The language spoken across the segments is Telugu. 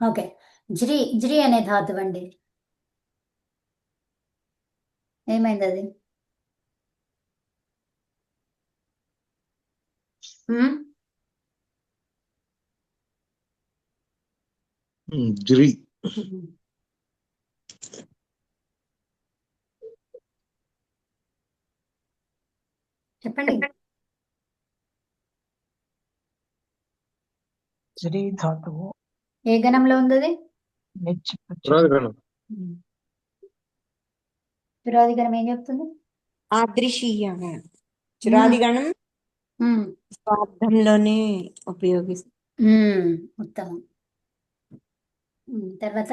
ఓకే. జ్రి జ్రి అనే ధాతువు అండి. ఏమైంది అది? జ్రి చెప్పండి. జ్రి ధాతువు ఏ గణంలో ఉంది అది? పురాదిగణం. పురాది గణం ఏం చెప్తుంది? అదృశ్యము చురాదిగణం ఉమ్, స్వార్థంలోనే ఉపయోగిస్తుంది. ఉత్తమం. తర్వాత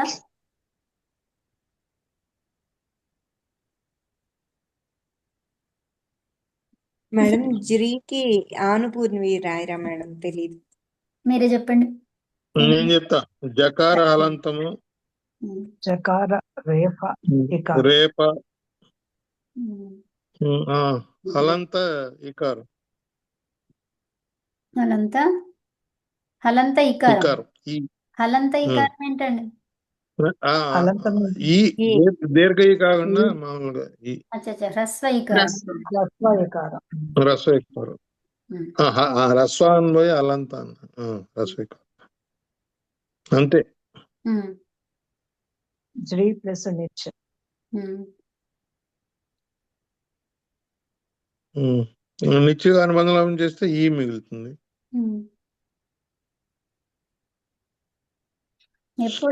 మేడం జిరికి ఆనుపూర్ణి రాయరా మేడం? తెలియదు. మీరే చెప్పండి. నేను చెప్తా. జకార హలంతము, జకార రేఫ ఇకార. రేప, హలంత ఇకారం. హలంత హలంత ఇకారం. ఇకారం. హలంత ఇకారం ఏంటండి? హలంతం ఈ దీర్ఘ ఈ కాకుండా మామూలుగా ఈ అచ్చా హ్రస్వ ఇకారం. హ్రస్వ ఇకారం. రస్వ ఇకారం. రస్వాన్ పోయి అలంత రస్వ ఇకారం అంతే. జ్రి ప్లస్ నిచ్. నిత్యగా అనుబంధం చేస్తే ఈ మిగులుతుంది.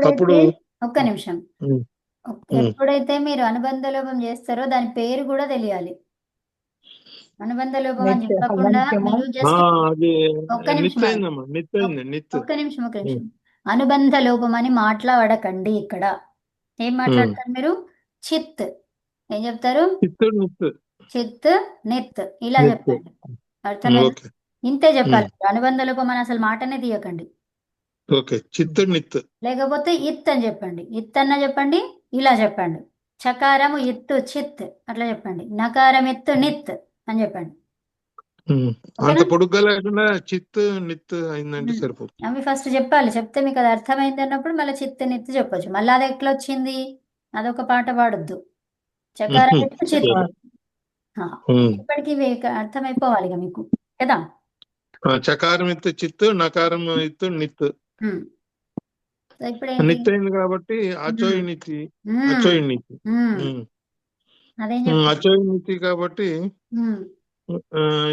అప్పుడు ఒక్క నిమిషం. ఎప్పుడైతే మీరు అనుబంధ లోపం చేస్తారో దాని పేరు కూడా తెలియాలి. అనుబంధ లోపం అని చెప్పకుండా మీరు జస్ట్ ఒక్క నిమిషం. అనుబంధ లోపం అని మాట్లాడకండి. ఇక్కడ ఏం మాట్లాడతారు మీరు? చిత్. ఏం చెప్తారు? చిత్ నిత్ ఇలా చెప్పండి. అర్థమైంది? ఇంతే చెప్పాలి. అనుబంధ లోపం అని అసలు మాటనే తీయకండి. లేకపోతే ఇత్ అని చెప్పండి. ఇత్ అన్న చెప్పండి, ఇలా చెప్పండి. చకారము ఇత్తు చిత్ అట్లా చెప్పండి. నకారం ఎత్తు నిత్ అని చెప్పండి. అంత పొడుగ్గా లేకుండా చిత్ నిత్ అయిందంటే సరిపోతుంది. అవి ఫస్ట్ చెప్పాలి. చెప్తే మీకు అది అర్థమైంది అన్నప్పుడు మళ్ళీ చిత్ నిత్ చెప్పొచ్చు. మళ్ళీ అది ఎట్లా వచ్చింది? అదొక పాట పాడొద్దు. చకారం ఎత్తు చిత్. ఇప్పటికీ అర్థమైపోవాలి ఇక మీకు కదా. చకారం ఇత్తు చిత్తు, నకారం ఇత్తు నిత్. ఇప్పుడు నిత్ అయింది కాబట్టి అచోయి నితి. అచోయి నితి. అచోయి నితి కాబట్టి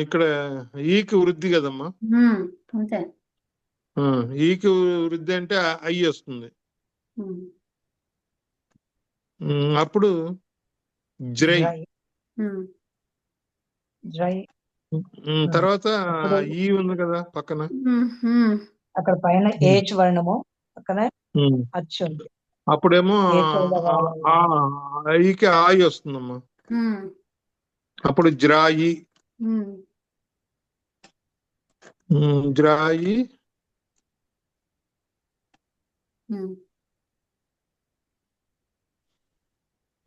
ఇక్కడ ఈకి వృద్ధి కదమ్మా. అంతే. ఈకి వృద్ధి అంటే అయ్యి వస్తుంది. అప్పుడు జ్రై. తర్వాత ఈ ఉంది కదా పక్కన. అక్కడ పైన ఏచ్ వర్ణము పక్కన అచ్చు ఉంది. అప్పుడేమో ఈకి ఆయి వస్తుందమ్మా. అప్పుడు జ్రాయి. జ్రాయి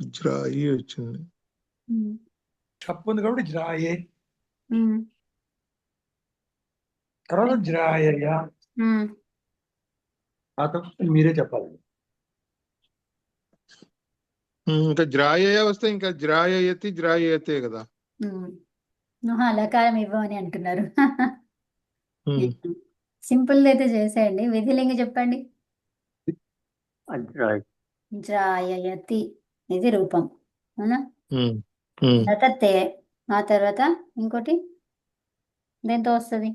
జ్రాయి వచ్చింది. చప్పు ఉంది కాబట్టి జ్రాయే. తర్వాత జ్రాయ. మీరే చెప్పాలి. ఇంకా జ్రాయ వస్తే ఇంకా జ్రాయతి జ్రాయతే కదా. లకారం ఇవ్వమని అంటున్నారు. సింపుల్ అయితే చేసేయండి. విధిలింగ చెప్పండి. జ్రాయతి ఇది రూపం అవునా. దతతే. ఆ తర్వాత ఇంకోటి దేంతో వస్తుంది?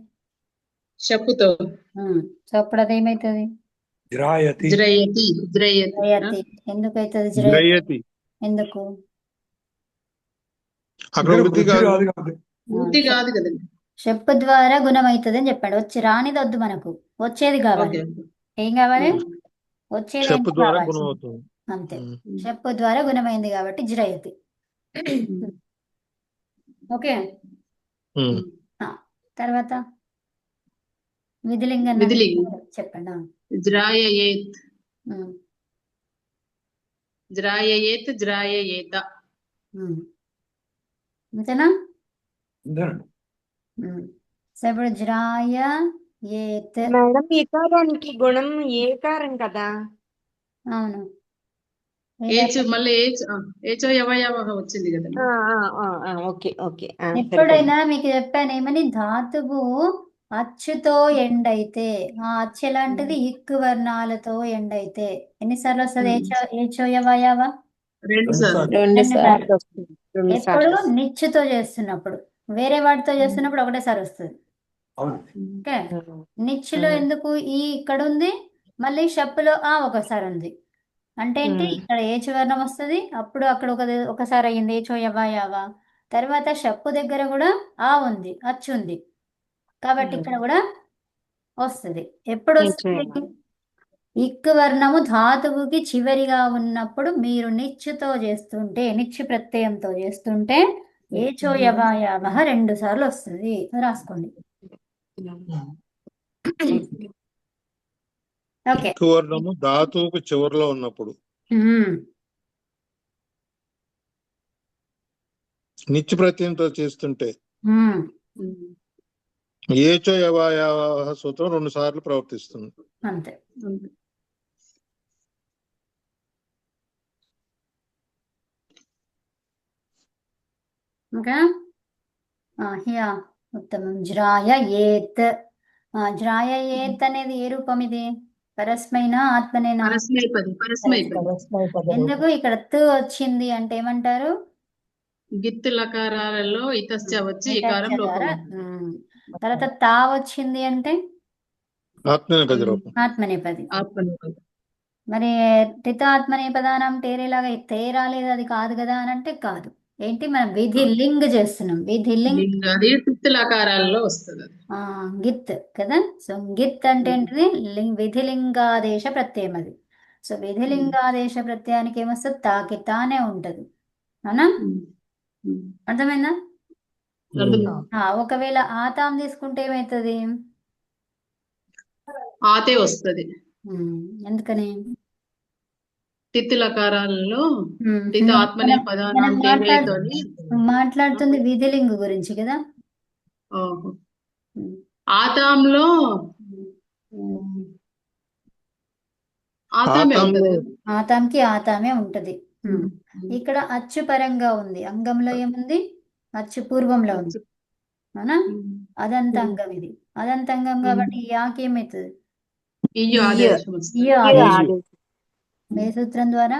చెప్పుతో. సో అప్పుడు అదేమైతుంది? ఎందుకు అవుతుంది జ్రయతి? ఎందుకు? చెప్పు ద్వారా గుణం అవుతుంది అని చెప్పాడు. వచ్చి రానిది వద్దు, మనకు వచ్చేది కావాలి. ఏం కావాలి? వచ్చేది అంతే. చెప్పు ద్వారా గుణమైంది కాబట్టి జ్రయతి. ఓకే. తర్వాత విధిలింగం చెప్పండి. జ్రాయయేత్. జ్రాయయేత్ జ్రాయయేత. అంతేనా? సో ఇప్పుడు జ్రాయ ఏత్. మేడం ఇకారానికి గుణం ఏకారం కదా. అవును. ఏచ్ మళ్ళీ ఏచో యవయవ వచ్చింది కదా. ఓకే ఓకే ఎప్పుడైనా మీకు చెప్పాను ఏమని, ధాతువు అచ్చుతో ఎండ్ అయితే, ఆ అచ్చు ఎలాంటిది, ఇక్కు వర్ణాలతో ఎండ్ అయితే ఎన్నిసార్లు వస్తుంది ఏచో యవయవ? 2 సార్లు. 2 సార్లు వస్తుంది. 2 ఎప్పుడు సార్లు. నిచ్చుతో చేస్తున్నప్పుడు, వేరే వాటితో చేస్తున్నప్పుడు ఒకటేసారి వస్తుంది. అవును. ఓకే, నిచ్చులో ఎందుకు ఈ ఇక్కడ ఉంది, మళ్ళీ షప్పులో ఆ ఒకసారి ఉంది. అంటే ఏంటి, ఇక్కడ ఏచు వర్ణం వస్తుంది, అప్పుడు అక్కడ ఒకసారి అయ్యింది ఏచో యవయవ. తర్వాత షప్పు దగ్గర కూడా ఆ ఉంది, అచ్చు ఉంది, కాబట్టి ఇక్కడ కూడా వస్తుంది. ఎప్పుడు వస్తుంది? ఇక్కు వర్ణము ధాతువుకి చివరిగా ఉన్నప్పుడు మీరు నిచ్చుతో చేస్తుంటే, నిచ్చు ప్రత్యయంతో చేస్తుంటే ఏచో యవయవ 2 సార్లు వస్తుంది. రాసుకోండి. ఓకే. ఇక్కు వర్ణము ధాతువుకు చివరిలో ఉన్నప్పుడు, నిత్య ప్రత్యయంతో చేస్తుంటే ఏచో యవయవ సూత్రం 2 సార్లు ప్రవర్తిస్తుంది. అంతే. ఓకే, యా ఉత్తమం. జ్రాయ ఏత్. జ్రాయ ఏత్ అనేది ఏ రూపం ఇది? పరస్మైనా ఆత్మనేనా? పరస్మైపది. ఎందుకు ఇక్కడ త్ వచ్చింది అంటే ఏమంటారు? గిత్తు లకారాలలో ఇతస్య వచ్చి ఇకారం లోపం. తర్వాత తా వచ్చింది అంటే ఆత్మనేపది రూపం. ఆత్మనేపది. ఆత్మనేపది. మరి టిత ఆత్మనేపదానం టేరేలాగా తే రాలేదు, అది కాదు కదా అని అంటే కాదు. ఏంటి, మనం విధి లింగ్ చేస్తున్నాం. విధి లింగ్ అది గిత్తు లకారాలలో వస్తుంది. గిత్ కదా. సో గిత్ అంటే ఏంటిది, విధిలింగాదేశ ప్రత్యయం అది. సో విధిలింగాదేశ ప్రత్యయానికి ఏమొస్తుంది, తాకి తానే ఉంటది. అవునా? అర్థమైందా? ఒకవేళ ఆతాం తీసుకుంటే ఏమవుతుంది, ఆతే వస్తుంది. ఎందుకని? తిత్తు లకారాలలో టిత ఆత్మనేపదానం మాట్లాడుతుంది విధిలింగు గురించి కదా. ఆతాంలో ఆతాంకి ఆతామే ఉంటది. ఇక్కడ అచ్చు పరంగా ఉంది, అంగంలో ఏముంది, అచ్చు పూర్వంలో ఉంది. అవునా? అదంత అంగం ఇది, అదంత అంగం కాబట్టి యాకి ఏమవుతుంది, ఏ సూత్రం ద్వారా?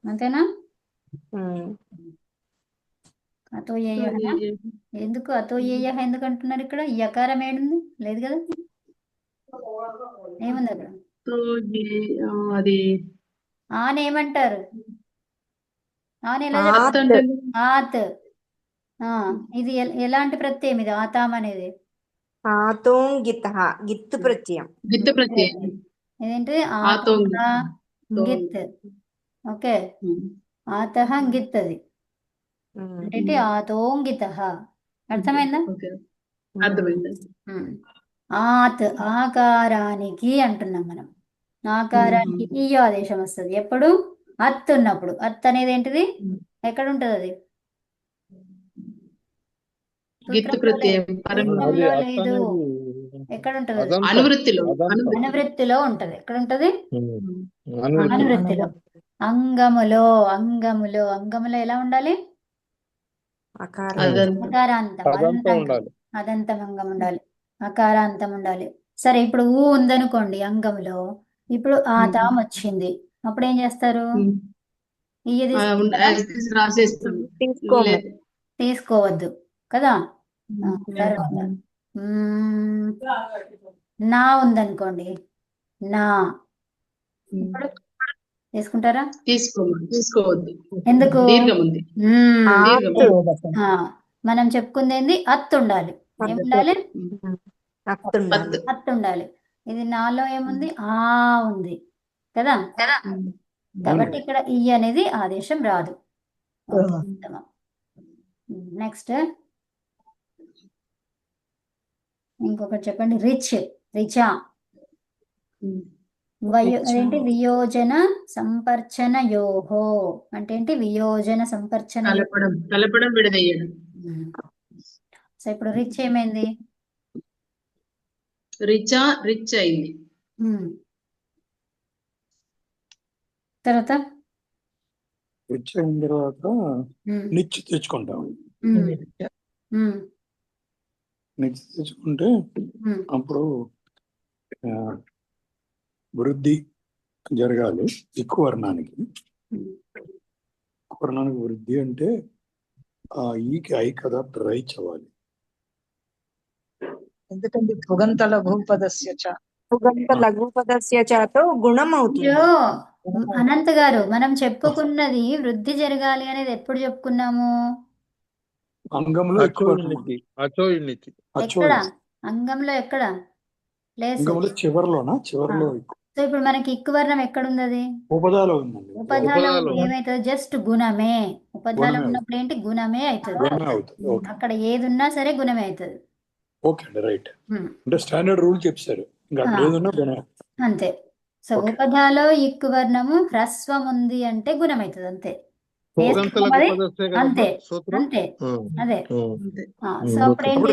అంతేనా? అతోయేయ. ఎందుకు అతోయేయ ఎందుకు అంటున్నారు? ఇక్కడ యకారం ఏడుంది, లేదు కదా. ఏముంది అక్కడ? అది ఆన్ ఏమంటారు? ఆన్ ఎలా చెప్తారు? ఆత్. ఇది ఎలాంటి ప్రత్యయం ఇది, ఆతాం అనేది? గిత్తు ప్రత్యయం. ఇదేంటి, గిత్. ఓకే, ఆతః గిత్ అది అంటే ఆతోంగిత. అర్థమైందా? ఆత్ ఆకారానికి అంటున్నాం మనం. ఆకారానికి ఈ ఆదేశం వస్తుంది ఎప్పుడు, అత్ ఉన్నప్పుడు. అత్ అనేది ఏంటిది, ఎక్కడ ఉంటది అది? లేదు, ఎక్కడ ఉంటది? అనువృత్తిలో ఉంటది. ఎక్కడ ఉంటది? అనువృత్తిలో. అంగములో. అంగములో ఎలా ఉండాలి? అకారాంతం. అదంతం అంగం ఉండాలి, అకారాంతం ఉండాలి. సరే, ఇప్పుడు ఊ ఉందనుకోండి అంగములో, ఇప్పుడు ఆతాం వచ్చింది, అప్పుడు ఏం చేస్తారు? తీసుకోవద్దు కదా. తర్వాత నా ఉందనుకోండి, నా తీసుకుంటారా? తీసుకోవద్దు. ఎందుకు? దీర్ఘం. మనం చెప్పుకుంది ఏంది, అత్ ఉండాలి. ఏముండాలి? అత్ ఉండాలి. ఇది నాలో ఏముంది, ఆ ఉంది కదా. కాబట్టి ఇక్కడ ఈ అనేది ఆదేశం రాదు. నెక్స్ట్ ఇంకొకటి చెప్పండి. రిచ్. రిచా. అదేంటి వియోజన సంపర్చనయోహో అంటే ఏంటి వియోజన సంపర్చన కలపడం విడదీయడం. సో ఇప్పుడు రిచ్ ఏమైంది? రిచ్ అయింది. తర్వాత రిచ్ అయిన తర్వాత నిచ్చు తెచ్చుకుంటాం. నిచ్చు తెచ్చుకుంటే అప్పుడు వృద్ధి జరగాలి. ఎక్కువ వర్ణానికి వృద్ధి అంటే ఈకి ఐ కదా రైచ్ అవ్వాలి. ఎందుకంటే పుగంత లఘుపదస్య చతో గుణం అవుతుంది. అనంత్ గారు, మనం చెప్పుకున్నది వృద్ధి జరగాలి అనేది ఎప్పుడు చెప్పుకున్నాము? అంగంలో ఎక్కడ? అంగంలో ఎక్కడ? చివరిలో సో ఇప్పుడు మనకి ఇక్కువర్ణం ఎక్కడుంది? అది ఉపదాలో ఉందండి. ఉపధాలో ఏమైతుంది? జస్ట్ గుణమే. ఉపధాలో ఉన్నప్పుడు ఏంటి? గుణమే అవుతుంది. అక్కడ ఏది ఉన్నా సరే గుణమే అవుతుంది. ఓకే అండి, రైట్. అంటే స్టాండర్డ్ రూల్ చెప్పారు. అంతే. సో ఉపధాలో ఇక్కువర్ణము హ్రస్వం ఉంది అంటే గుణం అవుతుంది. అంతే అంతే అంతే అదే. సో అప్పుడు ఏంటి?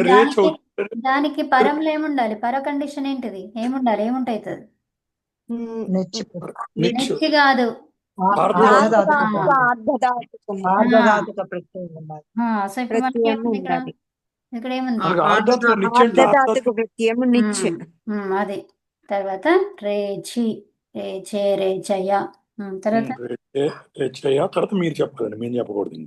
దానికి పరంలో ఏముండాలి? పర కండిషన్ ఏంటిది? ఏముండాలి? ఏముంటవుతుంది? నిచ్చి కాదు, సో ఇప్పుడు మనకి ఏముంది ఇక్కడ ఏముంది? అది. తర్వాత రేచి రేచే రేచయ. తర్వాత మీరు చెప్పాలండి, మేము చెప్పకూడదు.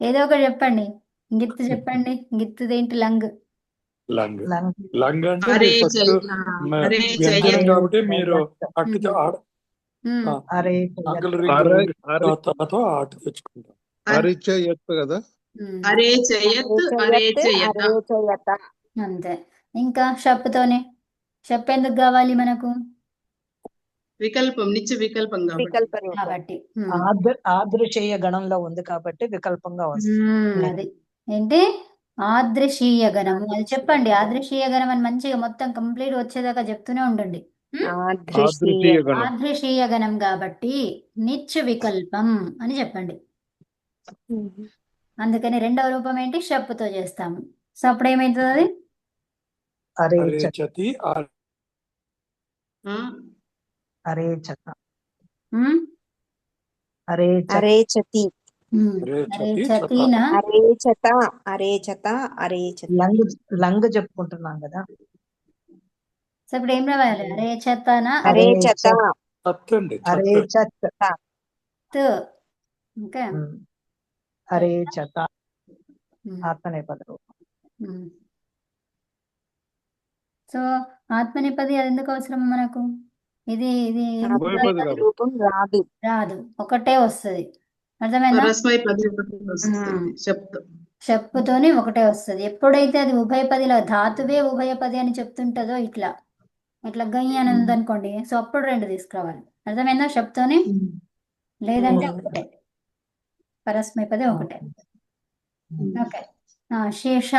ఏదో ఒకటి చెప్పండి. గిత్తు చెప్పండి. గిత్తుదేంటి? లంగ్. లంగ్ అంటే కాబట్టి మీరు ఆట తెచ్చుకుంటాం. అంతే. ఇంకా షప్పుతోనే. షప్ ఎందుకు కావాలి మనకు? వికల్పం, నిత్య వికల్పం కాబట్టి ఆదృశేయ గణంలో ఉంది కాబట్టి వికల్పంగా వస్తుంది. అది ఏంటి? ఆదృశీయ గణము. అది చెప్పండి. ఆదృశీయ గణం అని మంచిగా మొత్తం కంప్లీట్ వచ్చేదాకా చెప్తూనే ఉండండి. ఆదృశీయ గణం కాబట్టి నిత్య వికల్పం అని చెప్పండి. అందుకని రెండవ రూపం ఏంటి? షప్పుతో చేస్తాము. సో అప్పుడు ఏమైతుంది? అది అరేచతి లంగ్ చెప్పుకుంటున్నాం కదా. సో ఇప్పుడు ఏం రావాలి? అరేచతనా? ఇంకా అరేచత ఆత్మనేపద రూపం. సో ఆత్మనేపది అది ఎందుకు అవసరం మనకు? ఇది ఇది రూపం రాదు, ఒకటే వస్తుంది. అర్థమైందా? చెప్పుతోనే ఒకటే వస్తుంది. ఎప్పుడైతే అది ఉభయపదిలో ధాతువే ఉభయపది అని చెప్తుంటదో ఇట్లా గయ్యి అని ఉందనుకోండి, సో అప్పుడు రెండు తీసుకురావాలి. అర్థమైందా? చెప్తోనే. లేదంటే ఒకటే, పరస్మైపది ఒకటే. ఓకే. శేష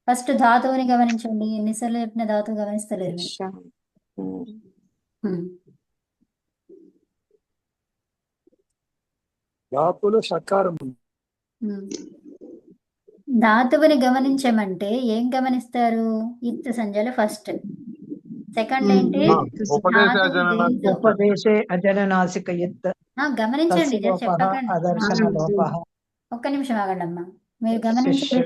ఫస్ట్ ధాతువుని గమనించండి. ఎన్నిసార్లు చెప్పిన ధాతువు గమనిస్తలేరు. ధాతువుని గమనించమంటే ఏం గమనిస్తారు? ఇత్ సంజలు ఫస్ట్. సెకండ్ ఏంటి? గమనించండి, చెప్పకండి. ఒక్క నిమిషం ఆగండి అమ్మా. మీరు గమనించే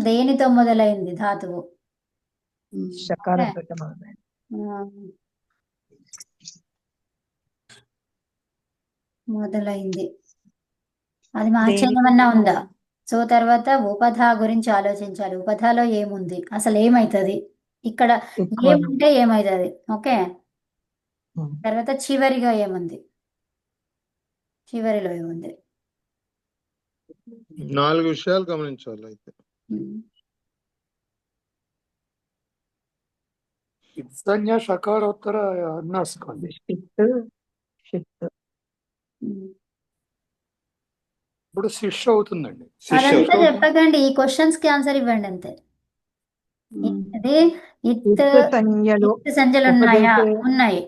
దేనితో మొదలైంది ధాతువు? మొదలైంది. అది మార్చేయమన్నా ఉందా? సో తర్వాత ఉపధా గురించి ఆలోచించాలి. ఉపధాలో ఏముంది, అసలు ఏమైతుంది? ఇక్కడ ఏముంటే ఏమైతుంది? ఓకే. తర్వాత చివరిగా ఏముంది? చివరిలో ఏముంది? 4 విషయాలు గమనించాలి. అయితే షకారోత్తర అప్పుడు శిష్య అవుతుందండి. అదంతా చెప్పకండి, ఈ క్వశ్చన్స్ కి ఆన్సర్ ఇవ్వండి అంతే. అదే ఇత్ సంజ్ఞలు ఇత్ సంజ్ఞలు ఉన్నాయా? ఉపదేశే ఉన్నాయి.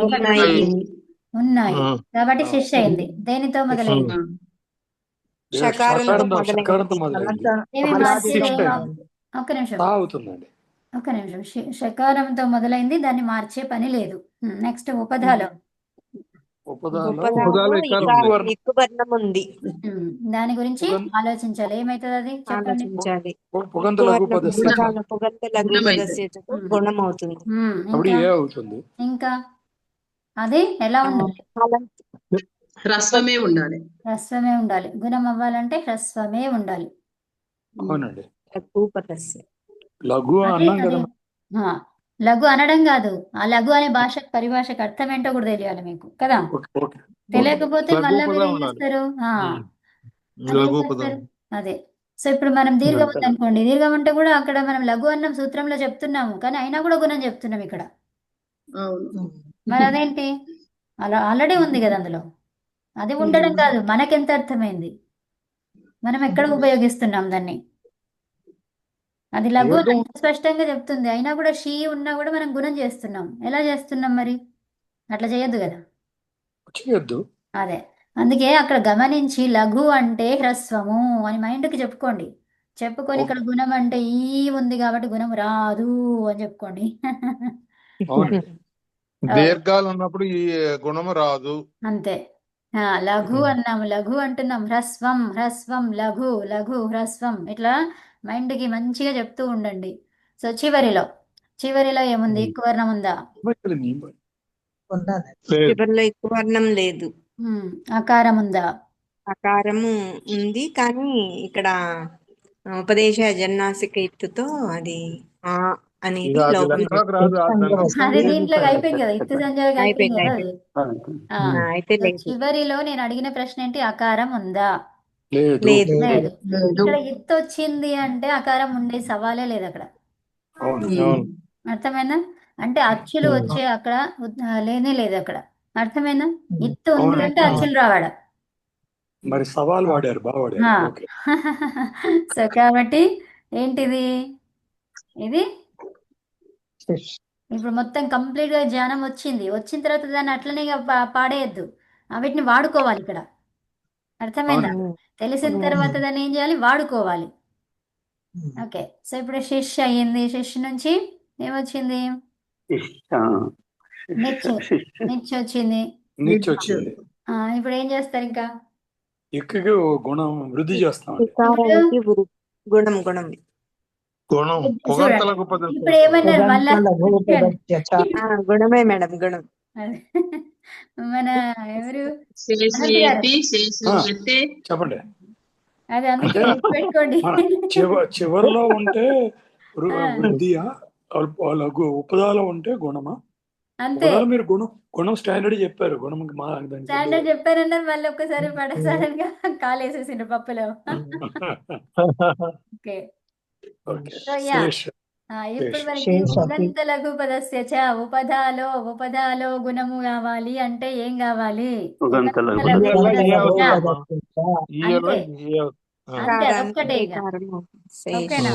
ఉన్నాయి. ఉన్నాయి కాబట్టి ఆ. శిష్య అయింది. దేనితో మొదలైంది? షకారంతో షకారంతో మొదలైంది. మొదలైంది. ఏమి అప్పుడు మార్చేది? శిష్య ఒక్క నిమిషం, తా అవుతుందండి. ఒక్క నిమిషం. షకారంతో మొదలైంది, దాన్ని మార్చే పని లేదు. నెక్స్ట్ ఉపధాలో. ఉపదాలో ఉపదాలో ఇకారం. ఎక్కువ వర్ణం ఉంది. దాని గురించి ఆలోచించాలి. ఏమైతుంది అది చెప్పండి. ఆలోచించాలి. పుగంత లఘు పదస్య చ. ఉపదాన పుగంత లఘు పదస్య చ గుణం అవుతుంది. అప్పుడు ఇంకా ఏ అవుతుంది. ఇంకా అది ఎలా ఉండాలి? హ్రస్వమే ఉండాలి. హ్రస్వమే ఉండాలి. గుణం అవ్వాలంటే హ్రస్వమే ఉండాలి. అవునండి. లఘు పదస్య. లఘు అదే అన్నాం అదే కదా. లఘు అనడం కాదు, ఆ లఘు అనే పరిభాషకు అర్థం ఏంటో కూడా తెలియాలి మీకు కదా. Okay okay. తెలియకపోతే లఘు మళ్ళీ మీరు పదం ఏం ఉండాలి. చేస్తారు? అది ఏం లఘు పదం. చేస్తారు? అదే. సో ఇప్పుడు మనం దీర్ఘం ఉంది అనుకోండి, దీర్ఘం అంటే కూడా అక్కడ మనం లఘు అన్నం సూత్రంలో చెప్తున్నాము, కానీ అయినా కూడా గుణం చెప్తున్నాం ఇక్కడ. అవును. మరి అదేంటి? అలా ఆల్రెడీ ఉంది కదా అందులో. అది ఉండడం కాదు, మనకెంత అర్థమైంది, మనం ఎక్కడ ఉపయోగిస్తున్నాం దాన్ని. అది లఘు అని దీర్ఘం అంత స్పష్టంగా చెప్తుంది, అయినా కూడా షీ ఉన్నా కూడా మనం గుణం చేస్తున్నాం. ఎలా చేస్తున్నాం మరి? అట్లా చేయొద్దు కదా. చేయొద్దు. అదే, అందుకే అక్కడ గమనించి లఘు అంటే హ్రస్వము అని మైండ్కి చెప్పుకోండి. చెప్పుకొని ఇక్కడ గుణం అంటే ఈ ఉంది కాబట్టి గుణం రాదు అని చెప్పుకోండి. అవునండి. దీర్ఘాలు ఉన్నప్పుడు ఈ గుణము రాదు. అంతే. లఘు అన్నాము, లఘు అంటున్నాం, హ్రస్వం హ్రస్వం లఘు లఘు హ్రస్వం, ఇట్లా మైండ్కి మంచిగా చెప్తూ ఉండండి. సో చివరిలో ఏముంది? ఎక్కువ వర్ణం ఉందా? ఉన్నది. చివరిలో ఎక్కువ వర్ణం లేదు. అకారం ఉందా? అకారము ఉంది, కానీ ఇక్కడ ఉపదేశ జన్నాసిక ఇత్తుతో అది ఆ అనేది ఇక అది లోపం లెక్కలోకి రాదు. అది దీంట్లోకి అయిపోయింది కదా, ఇత్తు సంజయ్ అయిపోయింది కదా అది. అయితే సో లేదు. చివరిలో నేను అడిగిన ప్రశ్న ఏంటి? అకారం ఉందా? లేదు. లేదు. లేదు. లేదు. ఇక్కడ ఇత్తు వచ్చింది అంటే అకారం ఉండే సవాలే లేదు అక్కడ. అవును. అర్థమైందా? అంటే అచ్చులు వచ్చే అక్కడ లేనే లేదు అక్కడ. అర్థమైందా? ఇత్తు ఉంది అంటే అచ్చులు రావడం. మరి సవాల్ వాడారు, బాగా వాడారు. ఓకే. సో కాబట్టి ఏంటిది? ఇది ఇప్పుడు మొత్తం కంప్లీట్ గా జ్ఞానం వచ్చిన తర్వాత దాన్ని అట్లనే పాడేయద్దు, వీటిని వాడుకోవాలి ఇక్కడ. అర్థమైందా? తెలిసిన తర్వాత దాన్ని ఏం చేయాలి? వాడుకోవాలి. ఓకే. సో ఇప్పుడు శిష్య అయ్యింది. శిష్య నుంచి ఏమొచ్చింది? నిచ్చు వచ్చింది. ఇప్పుడు ఏం చేస్తారు ఇంకా? ఎక్కువగా గుణం వృద్ధి చేస్తాం. వికారానికి గుణం గుణం పుగంతలకు పదం. ఇప్పుడు ఏమన్నారు మళ్ళా? గుణమే మేడం, గుణం. మన ఎవరు? చెప్పండి. అది అందుకే పెట్టుకోండి. చివరిలో ఉంటే వృద్ధియా, ఉపదాలో ఉంటే గుణమా? అంతే. మీరు గుణం స్టాండర్డ్ చెప్పారు. గుణం స్టాండర్డ్ చెప్పారన్నారు, మళ్ళీ ఒక్కసారి సడన్ గా కాలు వేసేసిండ్రు పప్పులో. ఓకే. ఇప్పుడు మనకి పుగంత లఘు పదస్య చ ఉపధాలో గుణము కావాలి అంటే ఏం కావాలి? అంతే, అదొక్కటే. ఓకేనా?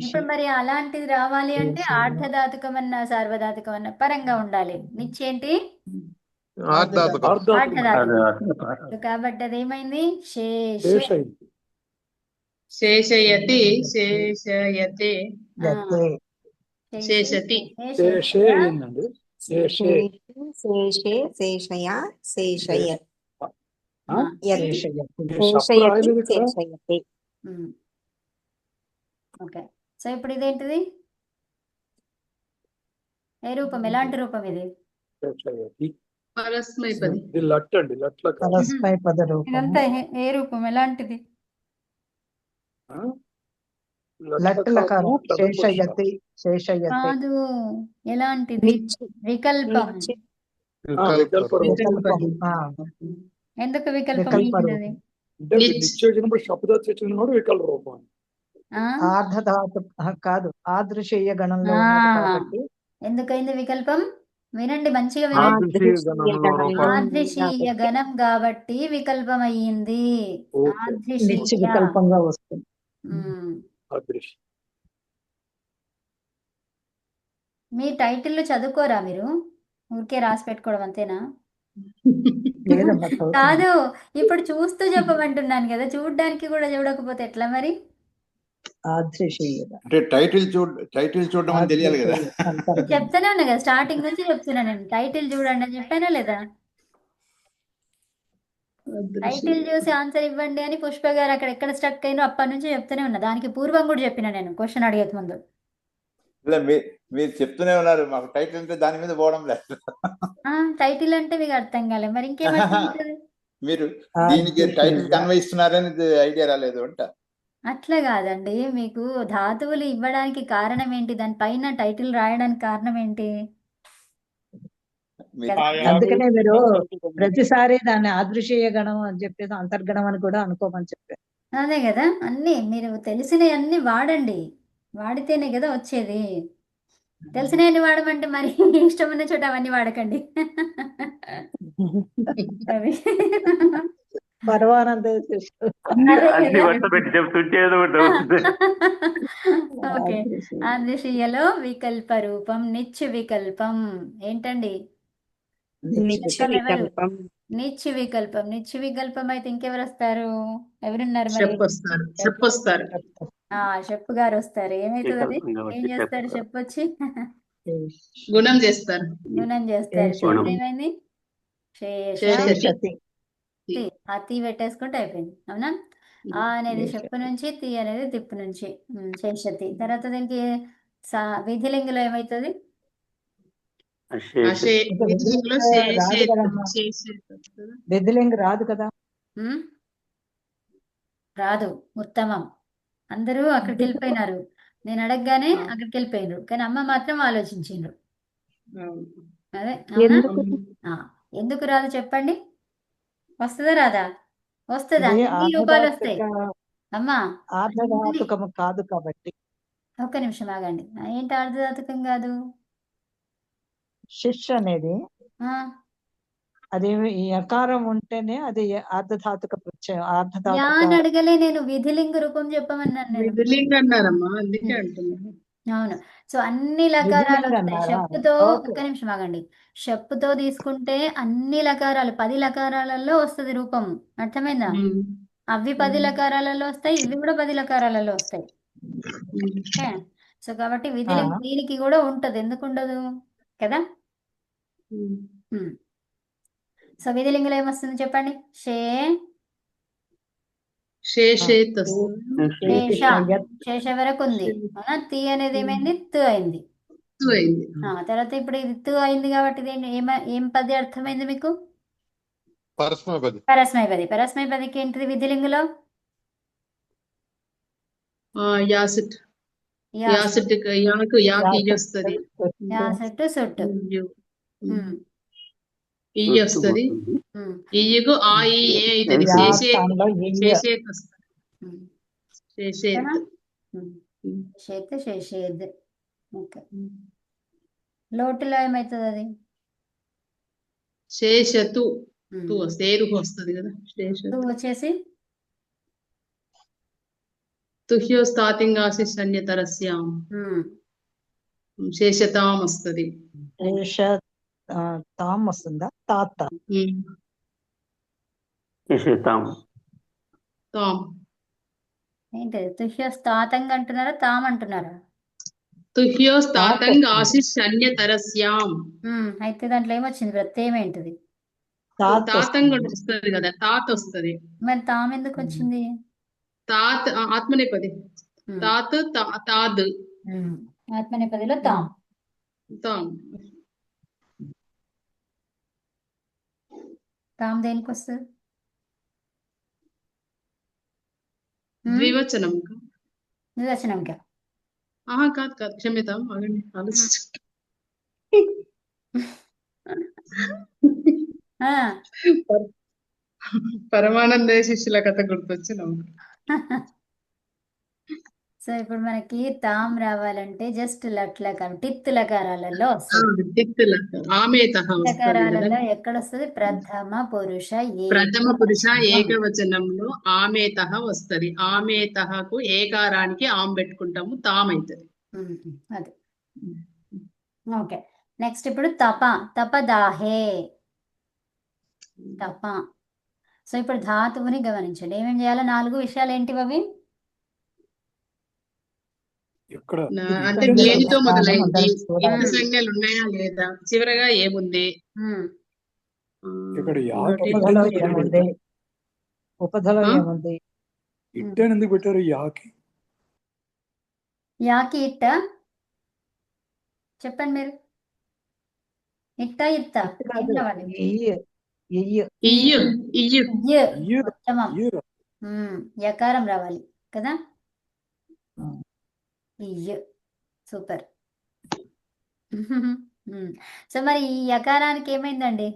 ఇప్పుడు మరి అలాంటిది రావాలి అంటే ఆర్ధధాతుకం అన్న సార్వధాతుకం అన్న పరంగా ఉండాలి. నిచ్చేంటి? ఆర్ధధాతుకం. కాబట్టి అదేమైంది? శేషయతి శేషయతే శేషతి శేషే శేషయ శేషయత్ శేషయతి. ఓకే. సో ఇప్పుడు ఇదేంటిది? ఏ రూపం? ఎలాంటి రూపం ఇది? ఇదంతా ఏ రూపం? ఎలాంటిది? కాదు, ఎలాంటిది? వికల్పం. ఎందుకు వికల్పం? ఆర్ధధాతు కాదు, ఆదృశేయ గణంలో ఉన్నది కాబట్టి. ఎందుకైంది వికల్పం? వినండి, మంచిగా వినండి. ఆదృశీయ గణంలో రూపాలు. ఆదృశీయ గణం కాబట్టి వికల్పం అయ్యింది. ఓకే నిత్య ఆదృశీయ. వికల్పంగా వస్తుంది. ఉమ్. అదృశ్యం. మీ టైటిల్ చదువుకోరా మీరు? ఊరికే రాసి పెట్టుకోవడం అంతేనా? లేదమ్మా చదువుతున్నాను. కాదు, ఇప్పుడు చూస్తూ చెప్పమంటున్నాను కదా, చూడడానికి కూడా చూడకపోతే ఎట్లా మరి? ఆదృశీయత. అంటే టైటిల్ చూడడం అని తెలియాలి కదా. చెప్తానే ఉన్నా కదా, స్టార్టింగ్ నుంచి చెప్తున్నా నేను. టైటిల్ చూడండి అని చెప్పానా లేదా? టైటిల్ చూసి ఆన్సర్ ఇవ్వండి అని పుష్ప గారు అక్కడ ఎక్కడ స్టక్ అయినో అప్పటి నుంచి చెప్తూనే ఉన్నా. దానికి పూర్వం కూడా చెప్పిన నేను క్వశ్చన్ అడిగే ముందు. ఇలా మీరు చెప్తూనే ఉన్నారు, మాకు టైటిల్ అంటే దాని మీద పోవడం లేదు. టైటిల్ అంటే మీకు అర్థం కాలేదు, మరి ఇంకేం అర్థం అవుతుంది? మీరు దీనికి టైటిల్ కన్వే ఇస్తున్నారని ఐడియా రాలేదు అంట. అట్లా కాదండి, మీకు ధాతువులు ఇవ్వడానికి కారణం ఏంటి? దానిపైన టైటిల్ రాయడానికి కారణం ఏంటి? అందుకనే మీరు ప్రతిసారి దాన్ని ఆదృశీయ గణం అని చెప్పేసి అంతర్గణం అని కూడా అనుకోమని చెప్పారు. అదే కదా, అన్ని మీరు తెలిసినవి అన్ని వాడండి, వాడితేనే కదా వచ్చేది. తెలిసినవన్నీ వాడమంటే మరి ఇష్టం ఉన్న చోట అవన్నీ వాడకండి. అది పరమానంద అదే కదా. పెట్టి చెప్తుంటే ఏదో ఒకటి అవుతుంది. ఓకే, ఆదృశీయలో వికల్ప రూపం నిత్య వికల్పం ఏంటండి? నిత్య చెప్పండి ఎవరు? వికల్పం. నిత్య వికల్పం. నిత్య వికల్పం అయితే ఇంకెవరు వస్తారు? ఎవరున్నారు మరి? చెప్పొస్తారు చెప్పొస్తారు. షెప్ గారు వస్తారు. ఏమైతుంది అది? ఏం చేస్తారు చెప్తారు. షెప్ వచ్చి? గుణం చేస్తారు. గుణం చేస్తారు. గుణం. ఇప్పుడు ఏమైంది? శేషతి. అతి పెట్టేసుకుంటే అయిపోయింది, అవునా? ఆ అనేది షెప్ నుంచి, తి అనేది తిప్పు నుంచి. శేషతి. తర్వాత దీనికి విధిలింగులో ఏమవుతుంది? విధిలింగులో రాదు కదమ్మా. బెదిలింగ్ రాదు కదా. రాదు. ఉత్తమం. అందరూ అక్కడికి వెళ్ళిపోయినారు. నేను అడగగానే అక్కడికి వెళ్ళిపోయినారు, కానీ అమ్మ మాత్రం ఆలోచించిండ్రు. అదే, అవునా? ఎందుకు రాదు చెప్పండి? వస్తుందా రాదా? వస్తుంది. అన్ని రూపాలు వస్తాయి అమ్మా. ఆర్ధధాతుకము కాదు కాబట్టి. ఒక్క నిమిషం ఆగండి. ఏంటి అర్ధధాతుకం కాదు? శిష్ అనేది అది ఈ అకారం ఉంటేనే అది ఆర్ధధాతుక ప్రత్యయం. యా అని అడగలే నేను, విధిలింగ రూపం చెప్పమన్నాను నేను. విధిలింగ అన్నారమ్మా, అందుకే అంటున్నాను. అవును. సో అన్ని లకారాలు వస్తాయి విధిలింగ అన్నారా? షెప్తో. ఓకే. ఒక్క నిమిషం ఆగండి. షెప్తో తీసుకుంటే అన్ని లకారాలు 10 లకారాలలో వస్తుంది రూపం. అర్థమైందా? అవి 10 లకారాలలో వస్తాయి, ఇవి కూడా 10 లకారాలలో వస్తాయి. ఓకే, సో కాబట్టి విధిలింగ దీనికి కూడా ఉంటది, ఎందుకు ఉండదు కదా? సో విధిలింగంలో ఏమొస్తుంది చెప్పండి? శేషేత్. శేష వరకు ఉంది, అవునా? తి అనేది ఏమైంది? తు అయింది. తర్వాత ఇప్పుడు ఇది తు అయింది కాబట్టి ఇది ఏం పది అర్థమైంది మీకు? పరస్మైపది. పరస్మైపది. పరస్మైపదికి ఏంటిది విధిలింగులో? యాసిట్. యాసిట్ యాకు యాకి వస్తుంది. యాసట్టు సొట్టు ఈ వస్తుంది. ఈకు ఆ ఈ ఏ అవుతుంది. శేషేత్ వస్తుంది. శేషేత్. శేషేద్. ఓకే, లోటులో ఏమవుతుంది అది? శేషతు. తు వస్తే ఏరుకు వస్తుంది కదా. శేషతు వచ్చేసి తుహ్యో స్థాతింగాసిస్ అన్యతరస్యాం. శేషతాం వస్తుంది. తాం వస్తుందా? తాత. తాం ఏంటి? తుహ్య స్థాతంగా అంటున్నారా, తాం అంటున్నారా? తుహ్యో స్థాతంగ్ ఆశిష్ అన్యతరస్యాం. అయితే దాంట్లో ఏమొచ్చింది? ప్రత్యయం ఏంటిది? తాతంగ్ వస్తుంది కదా, తాత్ వస్తుంది. మరి తాం ఎందుకు వచ్చింది? తాత్ ఆత్మనేపది. తాత్ తాద్. ఆత్మనేపదిలో తాం. తాం. తాం దేనికి వస్తుంది? ద్వివచనం. నిర్వచనంగా? కాదు కాదు, క్షమ్యతాం. ఆగండి, ఆలోచించు. పరమానంద శిష్యుల కథ గుర్తొచ్చి సో సో ఇప్పుడు మనకి తాం రావాలంటే జస్ట్ లకారం టిత్ లకారాలలో వస్తుంది. తిత్తుల ఆమేతః వస్తుంది కదా. లకారాలలో ఎక్కడ వస్తుంది? ప్రథమ పురుష ప్రథమ పురుష ఏకవచనం. ఏకవచనంలో ఆమేతః వస్తది. ఆమేతఃకు ఏకారానికి ఆమ్ పెట్టుకుంటాము, తామైతది. అది ఓకే. నెక్స్ట్ ఇప్పుడు తప తపదాహే తప. సో ఇప్పుడు ధాతువుని గమనించండి. ఏమేం చేయాలో 4 విషయాలు ఏంటివి అవి? ఎక్కడ అంటే ఇక్కడ దేనితో మొదలైంది, చూడాలి. ఇత్తు సంజ్ఞలు ఉన్నాయా లేదా, చివరగా ఏముంది, ఉమ్. ఇక్కడ ఇంకోటి ఉపధలో యాకి ఏముంది? ఉపధలో ఆ? ఏముంది? ఇట్టని ఎందుకు పెట్టారు యాకి? యాకి ఇట్ట చెప్పండి మీరు. ఇట్ట ఇత్త ఇట్టు ఏం కాదు. రావాలి? ఇయ్యి. ఇయ్యి. ఇయ్యు ఇయ్యు ఇయ్య ఇయ్యరు ఉత్తమం. ఇయ్యరు యకారం రావాలి కదా. ఉమ్. ఇయ్య సూపర్. సో మరి ఈ యకారానికి ఏమైందండి?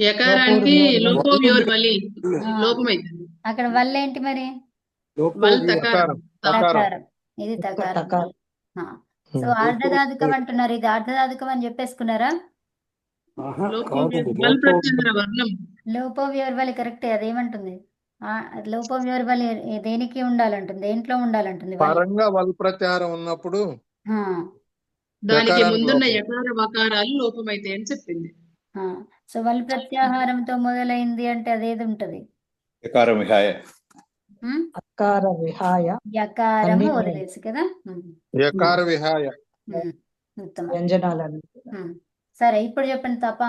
యకారానికి లోపోవ్యోర్వలి ఆ, లోపమైతుంది. అక్కడ వల్ల ఏంటి మరి? వల్ తకారం. తకారం. ఇది ఉత్త తకారం. తకారం. సో ఆర్ధధాతుకం అంటున్నారు. ఇది ఆర్ధధాతుకం అని చెప్పేసుకున్నారా? ఆహా, కాదు వల్ ప్రత్యంతర వర్ణం. లోపోవ్యోర్వలి కరెక్టే. అదేమంటుంది? లోపోవ్యోర్వలి దేనికి ఉండాలంటుంది? దేంట్లో ఉండాలంటుంది వలి? పరంగా వల్ ప్రత్యాహారం ఉన్నప్పుడు ఆ, దానికి యకారానికి ముందున్న లోపం. యకార వకారాలు లోపమైతాయి అని చెప్పింది. ఆ. సో వల్ ప్రత్యాహారంతో మొదలైంది అంటే అదేది ఉంటది? యకారం విహాయ. ఉమ్? అకార విహాయ యకారము అన్ని వదిలేసి కదా. యకార విహాయ. ఉత్తమం. వ్యంజనాలను సరే ఇప్పుడు చెప్పండి తప.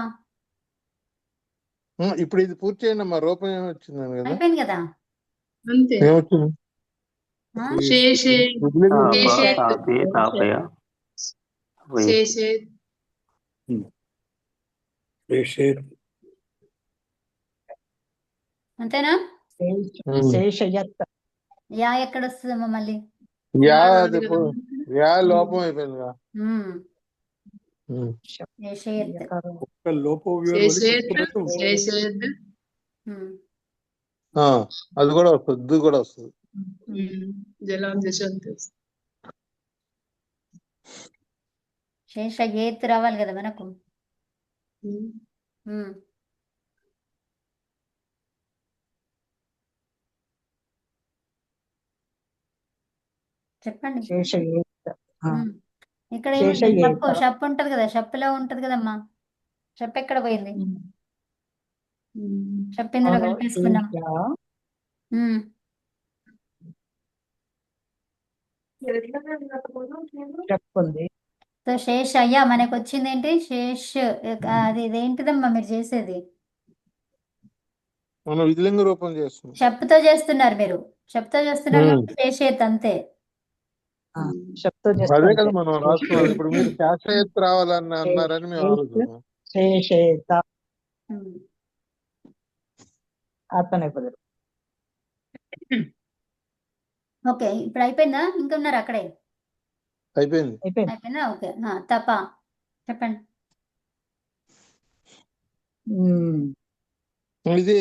ఇప్పుడు ఇది పూర్తి చేయండి అమ్మా. రూపం ఏమొచ్చిందని కదా. అయిపోయింది కదా. అంతే. ఏమొచ్చింది? ఆ? శేషే శేషేత్ తాపయ శేషేత్ రేషేర్ అంతేనా? శేషయత్. యా ఎక్కడ వస్తుందమ్మా మళ్ళీ? యా రాదు అది కదా. యా లోపం అయిపోయిందిగా. యశేత్. యకారం. ఒక్క లోపవ్యోర్ శేషేత్ శేషేత్ అది కూడా వస్తుంది. ఇది కూడా వస్తుంది. జలాంశంతి. శేషయేత్ రావాలి కదా మనకు. ఉమ్. చెప్పండి. శేషయేత్. ఉమ్. ఇక్కడ ఏముంది? శేషయేత. షప్పు షప్పు ఉంటది కదా. షప్పులో ఉంటది కదమ్మా. షప్పు ఎక్కడ పోయింది? షప్పు ఇందులో అవును. కలిపేసుకున్నాం. శేష. ఉమ్. చెప్పుంది. సో శేషయ్య మనకు వచ్చింది ఏంటి? శేష్. అది ఇదేంటిదమ్మా మీరు చేసేది? మనం విధిలింగ రూపం చేస్తున్నాం. షప్పుతో చేస్తున్నారు మీరు. షప్పుతో చేస్తున్నారు ఉమ్. కాబట్టి శేషేత్ అంతే. శబ్దం అదే కదా మనం రాసుకున్నాం. ఇప్పుడు మీరు శాస్త్రయత్ రావాలని అన్నారని మేము ఆలోచిస్తున్నాం. శేషేత. ఉమ్. ఆత్మనేపథ్యం. ఓకే ఇప్పుడు అయిపోయిందా? ఇంకా ఉన్నారు అక్కడే? అయిపోయింది. అయిపోయింది. అయిపోయిందా? ఓకే. తప చెప్పండి. ఉమ్. ఇది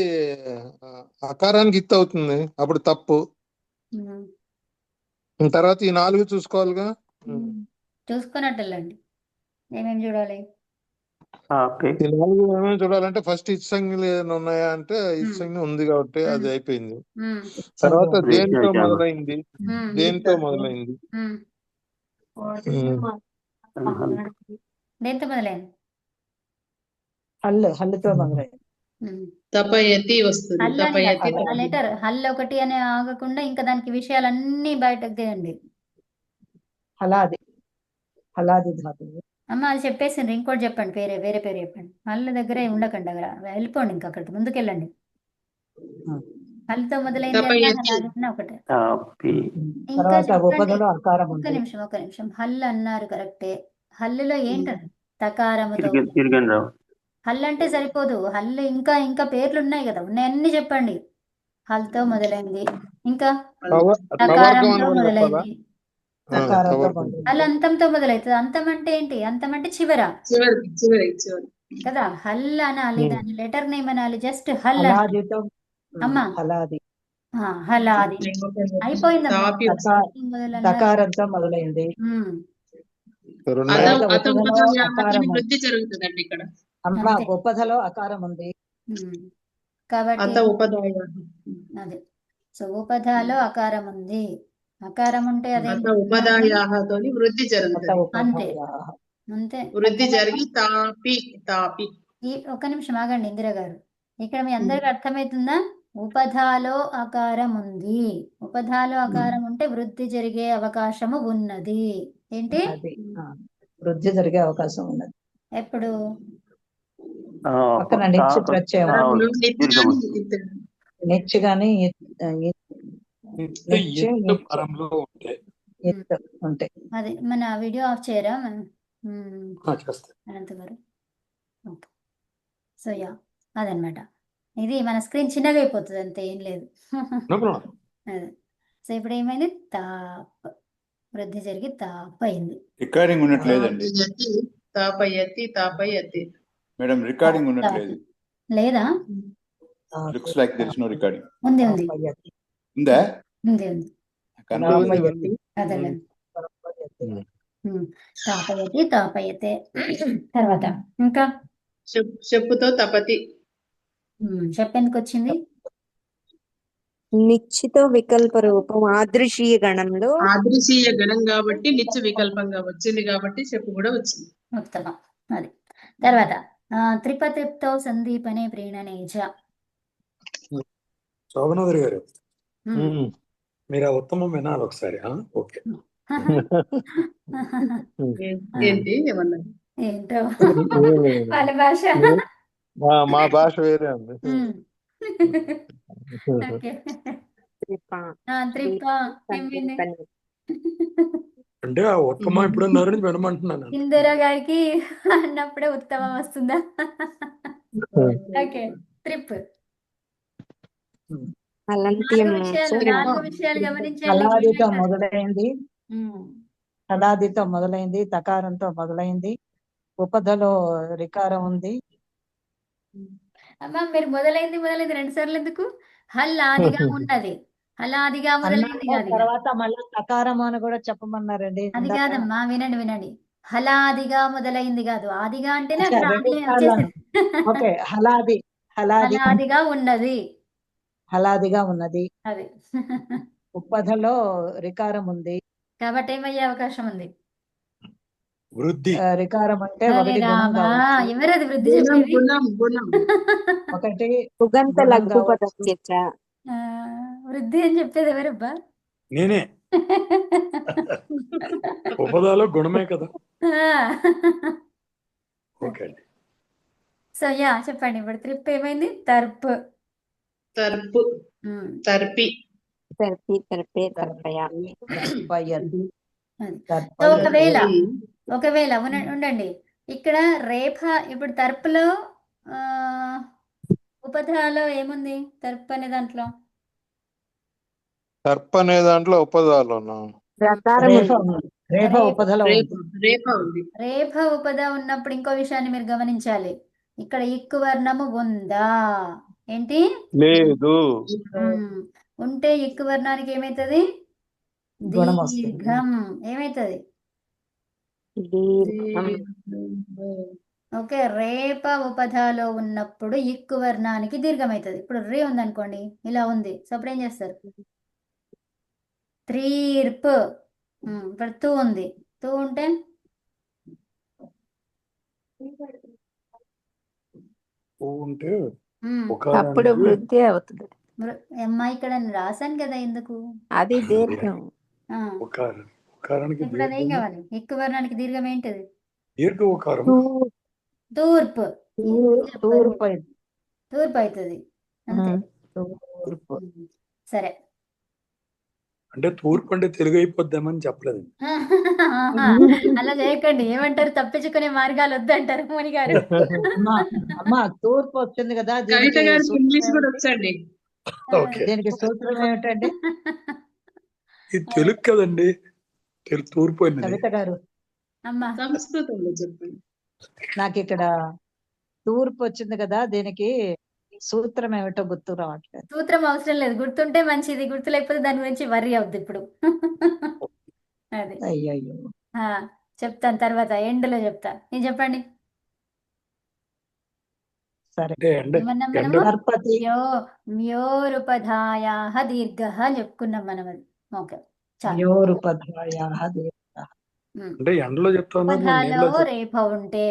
అకారానికి ఇత్తు అవుతుంది. అప్పుడు తప్పు. తర్వాత ఈ 4 చూసుకోవాలిగా. చూసుకున్నట్టండి. ఏమేమి చూడాలి? ఈ 4 ఏమేమి చూడాలంటే ఫస్ట్ ఇత్ సంజ్ఞలు ఏమైనా ఉన్నాయా అంటే ఇత్ సంజ్ఞ ఉంది కాబట్టి అది అయిపోయింది. తర్వాత దేనితో మొదలైంది, దేనితో మొదలైంది. దేంతో మొదలైంది? హల్లుతో మొదలైంది. తపయతి వస్తుంది. హల్ అని తపయతి కాదు. ఆ లెటర్ హల్ ఒకటి అని ఆగకుండా ఇంకా దానికి విషయాలన్నీ బయటకు తీయండి. హలాది. హలాది ధాతువు. అమ్మ అది చెప్పేసిండ్రు. ఇంకోటి చెప్పండి. వేరే పేరు చెప్పండి. హల్ దగ్గరే ఉండకండి. అక్కడ వెళ్ళిపోండి. ఇంకా అక్కడికి ముందుకెళ్ళండి. హల్తో మొదలైంది తపయతి. అన్నా ఒకటే. ఇంకా తర్వాత చెప్పండి. ఉపదలో అకారం ఒక్క ఉంది. నిమిషం. హల్ అన్నారు కరెక్టే. హల్లులో ఏంటది? తకారముతో. హల్ అంటే సరిపోదు. హల్ ఇంకా పేర్లు ఉన్నాయి కదా. ఉన్నాయన్నీ చెప్పండి. హల్తో మొదలైంది. ఇంకా తకారంతో మొదలైంది. తకారంతో మొదలైంది. హల్ అంతంతో మొదలవుతుంది. అంతం అంటే ఏంటి? అంతం అంటే చివర చివరి కదా. హల్ అనాలి. దాని లెటర్ నేమ్ అనాలి. జస్ట్ హల్ హలాదితో. అమ్మా. హలాది. హలాది అయిపోయిందమ్మా. తాపి మొదలన్నారు. దకారంతో మొదలైంది. ఉమ్. రెండున్నాయా? అత ఉపధాయాహతోని వృద్ధి జరుగుతుందండి ఇక్కడ. అమ్మ అంతే. ఉపధలో అకారం ఉంది. కాబట్టి అత ఉపధాయ అదే. సో ఉపధాలో అకారం ఉంది. అకారం ఉంటే అత అదేంటి? ఉపధాయాహతోని వృద్ధి అత జరుగుతుంది. అంతే ఉపధాయాః. అంతే. వృద్ధి జరిగి తాపి తాపి. ఒక్క నిమిషం ఆగండి ఇందిరా గారు. ఇక్కడ మీ అందరికి అర్థమవుతుందా? ఉపధాలో అకారం ఉంది. ఉపధాలో అకారం ఉంటే వృద్ధి జరిగే అవకాశము ఉన్నది. ఏంటి? అది వృద్ధి జరిగే అవకాశం ఉన్నది. ఎప్పుడు? పక్కన నిత్య ప్రత్యయం అవును. నిత్య గాని పరంలో ఉంటాయి. అది మన వీడియో ఆఫ్ చేయరా చేస్తాను. అనంత గారు? ఓకే. సో యా అదనమాట. ఇది మన స్క్రీన్ చిన్నగా అయిపోతుంది, అంతే, ఏం లేదు. అదే. సో ఇప్పుడు ఏమైంది? తాప్ వృద్ధి జరిగి తాప్ అయింది. రికార్డింగ్ ఉన్నట్లేదండి తాపయతి తాపయతి. మేడం, రికార్డింగ్ ఉన్నట్లేదు. లేదా? Looks like there is no recording. ఉంది ఉంది ఉందా? ఉంది ఉంది. అదేలేండి. తాపయతి తాపయతే. తర్వాత ఇంకా చెప్పుతో తపతి. చెప్పేందుకు వచ్చింది? నిశ్చిత వికల్ప రూపం ఆదృశీయ గణంలో ఆదృశీయ గణం కాబట్టి నిత్య వికల్పంగా వచ్చింది కాబట్టి చెప్పు కూడా వచ్చింది. ఉత్తమం. అది. తర్వాత త్రిపతిప్తో సందీపనే ప్రీణనేచ. శోభనాథరి గారు, మీరు ఆ ఉత్తమం వినాలి ఒకసారి. ఓకే. ఏంటి ఏమన్నా? ఏంటో వాళ్ళ భాష. మా భాష వేరే ఉంది. అంటే ఆ ఉత్తమం ఎప్పుడన్నారని వినమంటున్నాను. ఇందిరా గారికి అన్నప్పుడే ఉత్తమం వస్తుందా? ఓకే. ట్రిప్. నాలుగు విషయాలు గమనించండి. హలాదితో మొదలైంది. హలాదితో మొదలైంది. తకారంతో మొదలైంది. ఉపధలో రికారం ఉంది. అమ్మా మీరు మొదలైంది 2 సార్లు ఎందుకు? హల్లాదిగా ఉన్నది. హలాదిగా మొదలైంది కాదు. తర్వాత మళ్ళీ తకారం అని కూడా చెప్పమన్నారండి. అది కాదమ్మా, వినండి. హలాదిగా మొదలైంది కాదు. ఆదిగా అంటేనే అక్కడ వచ్చేసింది. ఓకే. హలాదిగా ఉన్నది. హలాదిగా ఉన్నది. అది. ఉపధలో రికారం ఉంది కాబట్టి ఏమయ్యే అవకాశం ఉంది? వృద్ధి. రికారం అంటే ఒకటి గుణం కావచ్చు. ఎవరది వృద్ధి చెప్పేది? ఒకటి వృద్ధి అని చెప్పేది ఎవరబ్బా? నేనే. ఉపదాలో గుణమే కదా. ఓకే అండి. సో యా చెప్పండి. ఇప్పుడు ట్రిప్ ఏమైంది? తర్పు తర్పి ఒకవేళ ఉండండి ఇక్కడ రేఫ. ఇప్పుడు తర్పులో ఉపధాలో ఏముంది? తర్ప్ అనే దాంట్లో ఉపధాలో రేఫ ఉపధ ఉన్నప్పుడు ఇంకో విషయాన్ని మీరు గమనించాలి. ఇక్కడ ఇక్కు వర్ణము ఉందా? ఏంటి? లేదు. ఉంటే ఇక్కు వర్ణానికి ఏమైతుంది? దీర్ఘం. ఏమైతుంది? ఓకే. రేప ఉపధాలో ఉన్నప్పుడు ఇక్కు వర్ణానికి దీర్ఘం అవుతుంది. ఇప్పుడు రే ఉందనుకోండి, ఇలా ఉంది. సో అప్పుడు ఏం చేస్తారు? త్రీర్ప్. ఇప్పుడు తూ ఉంది. తూ ఉంటే అప్పుడు వృద్ధి అవుతుంది. అమ్మా ఇక్కడ రాశాను కదా, ఎందుకు? అది దీర్ఘం. ఇప్పుడు అదేం కావాలి? ఇక్కు వర్ణానికి దీర్ఘం ఏంటిది? తూర్పు తూర్పు అవుతుంది. అంతే. సరే. అంటే తూర్పు అంటే తెలుగు అయిపోద్దామని చెప్పలేదు. అలా చేయకండి. ఏమంటారు? తప్పించుకునే మార్గాలు వద్దంటారు మోని గారు. అమ్మా తూర్పు వచ్చింది కదా, ఇంగ్లీష్ కూడా వచ్చండి. దీనికి సూత్రం ఏమిటండి? ఇది తెలుగు కదండి. తూర్పు కవిత గారు సంస్కృతంలో చెప్పండి. నాకు ఇక్కడ తూర్పు వచ్చింది కదా, దీనికి సూత్రం ఏమిటో గుర్తు రావట్లేదు. సూత్రం అవసరం లేదు, గుర్తుంటే మంచిది, గుర్తు లేకపోతే దాని గురించి వర్రీ అవుద్ది ఇప్పుడు. అది అయ్యయ్యో. చెప్తాను తర్వాత ఎండ్లో చెప్తా. నేను చెప్పండి. సరే. ఏమన్నాం ఎండ మనము? నర్పతి. మ్యోరుపధాయాః దీర్ఘః చెప్పుకున్నాం మనం అది. ఓకే చాలు. యోరుపధాయాః దీర్ఘః. అంటే ఎండలో చెప్తా ఉన్నారు, మరి ఉపధాలో నీళ్ళలో రేఫ ఉంటే,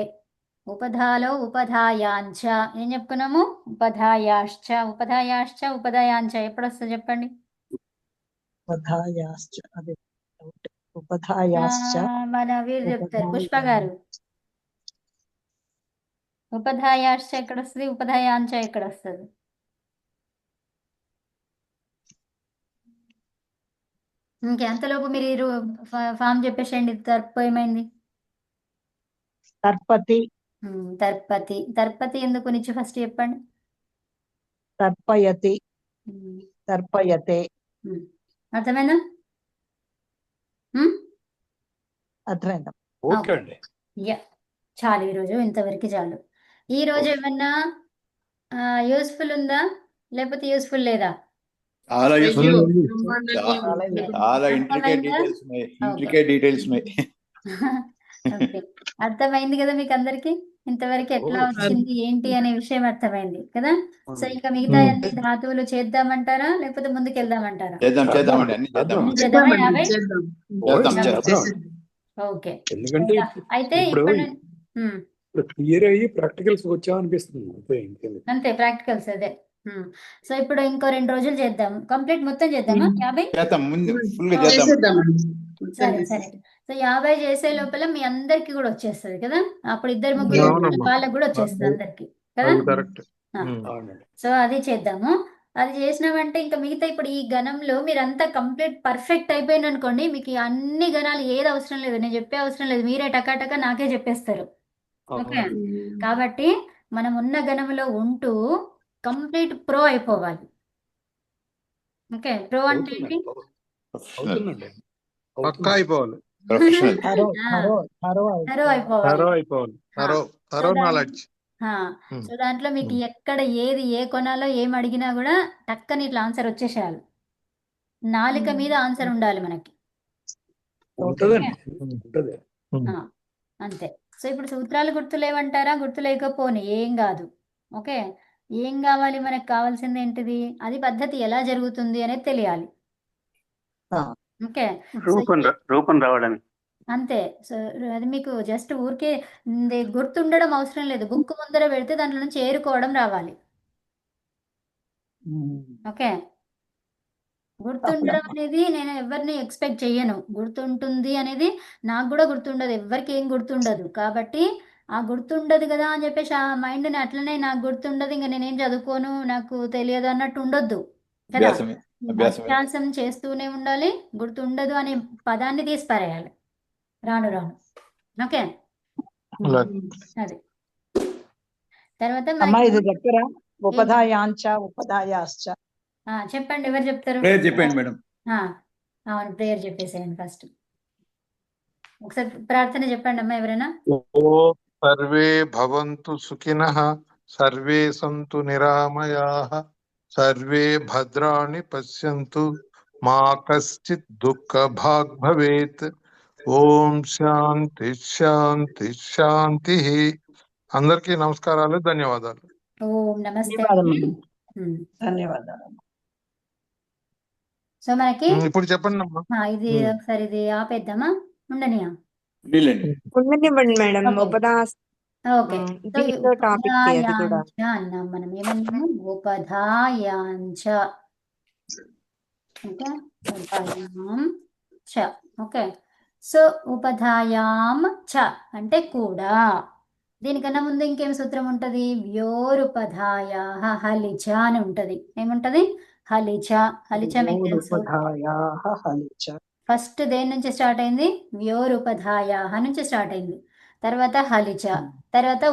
ఉపధాలో ఉపధాయాంచ ఏం చెప్పుకున్నాము? ఉపధాయాశ్చ ఉపధాయాశ్చ ఉపధాయాంచ ఎప్పుడు వస్తుంది చెప్పండి? ఉపధాయాశ్చ. అది ఉపధాయాశ్చ. మన వీరు చెప్తారు, పుష్ప గారు. ఉపధాయాశ్చ ఎక్కడ వస్తుంది? ఉపధాయాంచ ఎక్కడ వస్తుంది? ఇంకెంతలోపు మీరు ఫామ్ చెప్పేసేయండి. తర్పు ఏమైంది? తర్పతి. తర్పతి. తర్పతి ఎందుకు నుంచి ఫస్ట్ చెప్పండి. తర్పయతి. తర్పయతే. అర్థమైందా? అర్థమైందా? ఓకే అండి. చాలు, ఈరోజు ఇంతవరకు చాలు. ఈ రోజు ఏమన్నా యూస్ఫుల్ ఉందా లేకపోతే యూస్ఫుల్ లేదా? చాలా అయ్యో, యూస్ఫుల్, బ్రహ్మాండంగా చాలా ఇంట్రికేట్ అర్థమైందా? డీటెయిల్స్ ఉన్నాయి, ఇంట్రికేట్ డీటెయిల్స్ ఉన్నాయి. ఓకే, అర్థమైంది కదా మీకు అందరికి? ఇంతవరకు ఎట్లా వచ్చింది ఏంటి అనే విషయం అర్థమైంది కదా? సో ఇంకా మిగతా అన్ని ధాతువులు చేద్దామంటారా లేకపోతే ముందుకు వెళ్దామంటారా? చేద్దామండి, అన్ని చేద్దాం. అన్ని చేద్దామా? చేద్దామండి, 50? చేద్దాం. చేద్దాం. ఓకే, ఎందుకంటే అయితే ఇప్పుడు ఇప్పుడు క్లియర్ అయ్యి ప్రాక్టికల్స్ వచ్చామనిపిస్తుంది. అంతే, ఇంకేంది. అంతే, ప్రాక్టికల్స్ అదే. సో ఇప్పుడు ఇంకో 2 రోజులు చేద్దాం, కంప్లీట్ మొత్తం చేద్దామా 50? చేద్దాం, ముందు ఫుల్ గా చేద్దాం. చేసేద్దామండి. సరే సరే. సో 50 చేసే లోపల మీ అందరికి కూడా వచ్చేస్తుంది కదా? అప్పుడు 2-3 అవునమ్మా. వాళ్ళకి కూడా వచ్చేస్తుంది అందరికి కదా? అది కరెక్ట్. అవునండి. సో అది చేద్దాము. అది చేసినామంటే ఇంకా మిగతా ఇప్పుడు ఈ గణంలో మీరంతా కంప్లీట్ పర్ఫెక్ట్ అయిపోయింది అనుకోండి, మీకు ఈ అన్ని గణాలు ఏది అవసరం లేదు, నేను చెప్పే అవసరం లేదు, మీరే టకాటకా నాకే చెప్పేస్తారు. ఓకే, కాబట్టి మనం ఉన్న గణంలో ఉంటూ కంప్లీట్ ప్రో అయిపోవాలి. ఓకే, ప్రో అంటే ఏంటి? అవుతుందండి. పక్కా అయిపోవాలి. Professional. Harrow harrow harrow harrow అయిపోవాలి. థరో అయిపోవాలి. Thorough knowledge. సో దాంట్లో మీకు ఎక్కడ ఏది ఏ కొనాలో ఏం అడిగినా కూడా టక్కని ఇట్లా ఆన్సర్ వచ్చేసేయాలి. నాలుక మీద ఆన్సర్ ఉండాలి మనకి. ఉంటదండి, ఉంటది. అంతే. సో ఇప్పుడు సూత్రాలు గుర్తులేమంటారా? గుర్తు లేకపోని ఏం కాదు. ఓకే, ఏం కావాలి? మనకు కావాల్సింది ఏంటిది? అది పద్ధతి ఎలా జరుగుతుంది అనేది తెలియాలి. ఓకే, రూపం రావడానికి అంతే. సో అది మీకు జస్ట్ ఊరికే గుర్తుండడం అవసరం లేదు, బుక్ ముందర పెడితే దాంట్లో నుంచి ఏరుకోవడం రావాలి. ఓకే, గుర్తుండడం అనేది నేను ఎవరిని ఎక్స్పెక్ట్ చెయ్యను. గుర్తుంటుంది అనేది నాకు కూడా గుర్తుండదు, ఎవరికి ఏం గుర్తుండదు. కాబట్టి ఆ గుర్తుండదు కదా అని చెప్పేసి ఆ మైండ్ని అట్లనే నాకు గుర్తుండదు ఇంకా నేనేం చదువుకోను నాకు తెలియదు అన్నట్టు ఉండొద్దు కదా? అభ్యాసం చేస్తూనే ఉండాలి. గుర్తుండదు అనే పదాన్ని తీసిపారేయాలి రాను రాను. ఓకే, అది తర్వాత అమ్మా ఇది చెప్పరా? ఉపధాయాంచ ఉపధాయాశ్చ. చెప్పండి, ఎవరు చెప్తారు? చెప్పండి మేడం. అవును, ప్రేయర్ చెప్పేసేయండి ఫస్ట్. ఒకసారి ప్రార్థన చెప్పండి అమ్మా ఎవరైనా. ఓ సర్వే భవంతు సుఖినః, సర్వే సంతు నిరామయాః, సర్వే భద్రాణి పశ్యంతు, మా కశ్చిత్ దుఃఖ భాగ్ భవేత్. ఓం శాంతి శాంతి శాంతి. అందరికీ నమస్కారాలు, ధన్యవాదాలు. ఓం నమస్తే. ధన్యవాదాలు. సో మనకి ఇప్పుడు చెప్పండి అమ్మా. ఇది ఒకసారి ఇది ఆపేద్దామా? ఉండనియా? ఉండనివ్వండి మేడం. ఓకే, దీంతో టాపిక్ అది కూడా అన్నాం మనం. ఏమన్నాము? ఉపధాయాంచ. ఓకే, చ. ఓకే, సో ఉపధాయాం చ అంటే కూడా. దీనికన్నా ముందు ఇంకేం సూత్రం ఉంటది? వ్యోరుపధాయాః హలిచ అని ఉంటది. ఏముంటది? హలిచ. హలిచ మీకు తెలుసు. ఫస్ట్ దేని నుంచి స్టార్ట్ అయింది? వ్యోరుపధాయాః నుంచి స్టార్ట్ అయింది. తర్వాత హలిచ, తర్వాత